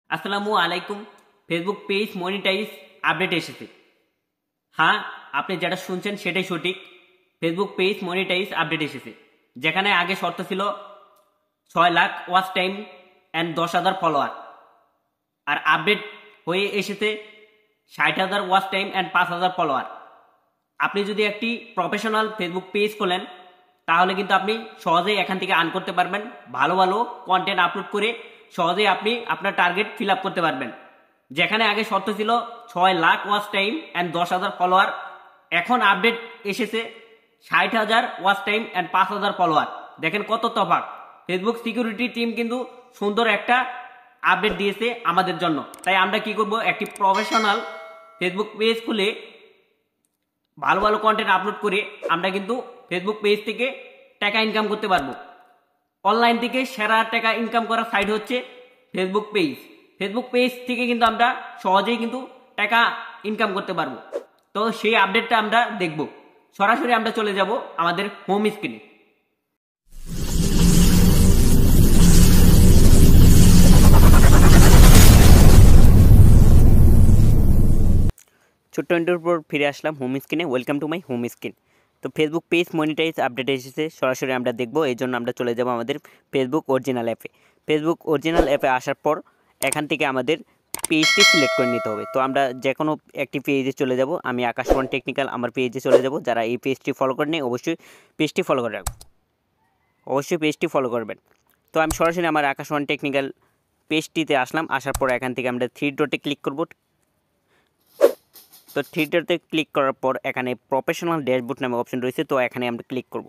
আসসালামু আলাইকুম। Facebook page monetize update এসেছে। হ্যাঁ, আপনি যেটা শুনছেন সেটাই সঠিক। ফেসবুক পেজ মনিটাইজ আপডেট এসেছে, যেখানে আগে শর্ত ছিল 6 lakh watch time and 10,000 follower, আর আপডেট হয়ে এসেছে 60,000 ওয়াচ টাইম অ্যান্ড 5,000 ফলোয়ার। আপনি যদি একটি প্রফেশনাল ফেসবুক পেজ খোলেন তাহলে কিন্তু আপনি সহজেই এখান থেকে আর্ন করতে পারবেন। ভালো ভালো কন্টেন্ট আপলোড করে সহজেই আপনি আপনার টার্গেট ফিল আপ করতে পারবেন। যেখানে আগে শর্ত ছিল 6 lakh watch time and 10,000 follower, এখন আপডেট এসেছে 60,000 ওয়াচ টাইম অ্যান্ড 5,000 ফলোয়ার। দেখেন কত তফাৎ। ফেসবুক সিকিউরিটি টিম কিন্তু সুন্দর একটা আপডেট দিয়েছে আমাদের জন্য। তাই আমরা কি করব, একটি প্রফেশনাল ফেসবুক পেজ খুলে ভালো ভালো কন্টেন্ট আপলোড করে আমরা কিন্তু ফেসবুক পেজ থেকে টাকা ইনকাম করতে পারবো। অনলাইন থেকে সেরা টাকা ইনকাম করার সাইট হচ্ছে ফেসবুক পেজ। ফেসবুক পেজ থেকে কিন্তু আমরা সহজেই কিন্তু টাকা ইনকাম করতে পারবো। তো সেই আপডেটটা আমরা দেখব। সরাসরি আমরা চলে যাব আমাদের হোম স্ক্রিনে। ছোট্ট ইন্টারভিউর পর ফিরে আসলাম হোম স্ক্রিনে। Welcome to my home screen. তো ফেসবুক পেজ মনিটাইজ আপডেট এসেছে, সরাসরি আমরা দেখব। এই জন্য আমরা চলে যাব আমাদের ফেসবুক অরিজিনাল অ্যাপে। ফেসবুক অরিজিনাল অ্যাপে আসার পর এখান থেকে আমাদের পেজটি সিলেক্ট করে নিতে হবে। তো আমরা যে কোনো একটি পেজে চলে যাব। আমি আকাশ ওয়ান টেকনিক্যাল আমার পেজে চলে যাব। যারা এই পেজটি ফলো করে নেই অবশ্যই পেজটি ফলো করে রাখবেন, অবশ্যই পেজটি ফলো করবেন। তো আমি সরাসরি আমার আকাশ ওয়ান টেকনিক্যাল পেজটিতে আসলাম। আসার পর এখান থেকে আমরা থ্রি ডটে ক্লিক করব। তো থ্রি ডটে ক্লিক করার পর এখানে প্রফেশনাল ড্যাশবোর্ড নামে অপশন রয়েছে। তো এখানে আমরা ক্লিক করব।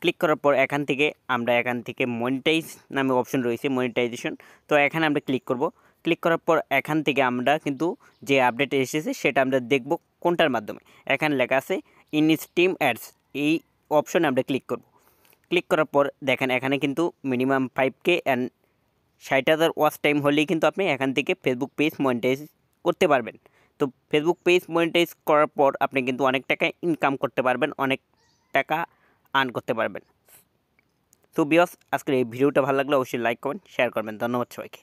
ক্লিক করার পর এখান থেকে মনিটাইজ নামে অপশন রয়েছে, মনিটাইজেশন। তো এখানে আমরা ক্লিক করব। ক্লিক করার পর এখান থেকে আমরা কিন্তু যে আপডেট এসেছে সেটা আমরা দেখব কোনটার মাধ্যমে। এখানে লেখা আছে ইন স্ট্রিম অ্যাডস, এই অপশনে আমরা ক্লিক করব। ক্লিক করার পর দেখেন এখানে কিন্তু minimum 5K and 60,000 watch time হলেই কিন্তু আপনি এখান থেকে ফেসবুক পেজ মনিটাইজ করতে পারবেন। তো ফেসবুক পেজ মনিটাইজ করার পর আপনি কিন্তু অনেক টাকা ইনকাম করতে পারবেন, অনেক টাকা আর্ন করতে পারবেন। তো ভিউয়ার্স, আজকের এই ভিডিওটা ভালো লাগলে অবশ্যই লাইক করবেন, শেয়ার করবেন। ধন্যবাদ সবাইকে।